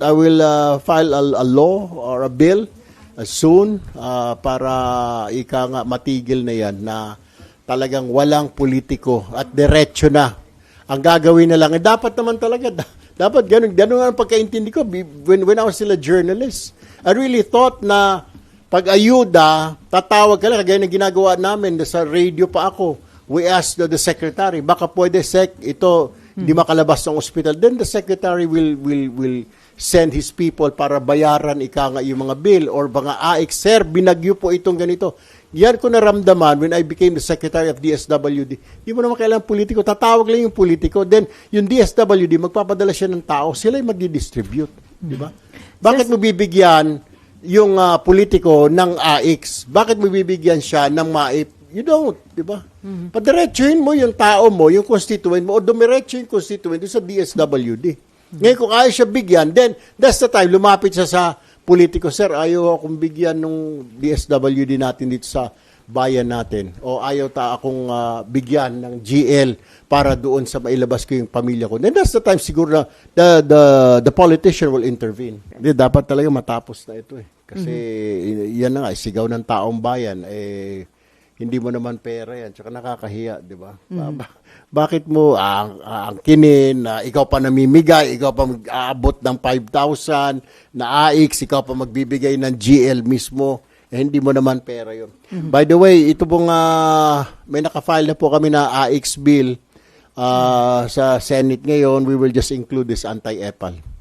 I will file a law or a bill soon para ika nga matigil na yan na talagang walang politiko at diretso na. Ang gagawin na lang, dapat naman talaga, dapat ganun ang pagkaintindi ko when I was still a journalist. I really thought na pag-ayuda, tatawag ka lang, kagaya na ginagawa namin, sa radio pa ako. We asked the secretary, baka pwede ito, hindi makalabas ng ospital. Then the secretary will send his people para bayaran yung mga bill or mga AIC. Sir, binagyo po itong ganito. Yan ko naramdaman when I became the secretary of DSWD. Hindi mo naman kailangan politiko. Tatawag lang yung politiko. Then, yung DSWD, magpapadala siya ng tao. Sila yung magdi-distribute. Di ba? Bakit mo bibigyan yung politiko ng AICs? Bakit mo bibigyan siya ng MAIP? You don't, di ba? Padiretsuhin mo yung tao mo, yung constituent mo, o dumiretso yung constituent sa DSWD. Ngayon, kung ayaw siya bigyan, then that's the time, lumapit siya sa politiko. Sir, ayaw akong bigyan ng DSWD natin dito sa bayan natin. O ayaw akong bigyan ng GL para doon sa mailabas ko yung pamilya ko. Then that's the time siguro na the politician will intervene. Dapat talaga matapos na ito eh. Kasi yan na nga, sigaw ng taong bayan, hindi mo naman pera yan. Tsaka nakakahiya, di ba? Bakit mo angkinin, ikaw pa namimigay, ikaw pa mag-aabot ng 5,000 na AIX, ikaw pa magbibigay ng GL mismo, hindi mo naman pera yun. By the way, ito pong may nakafile na po kami na AIX bill sa Senate ngayon. We will just include this anti-EPAL.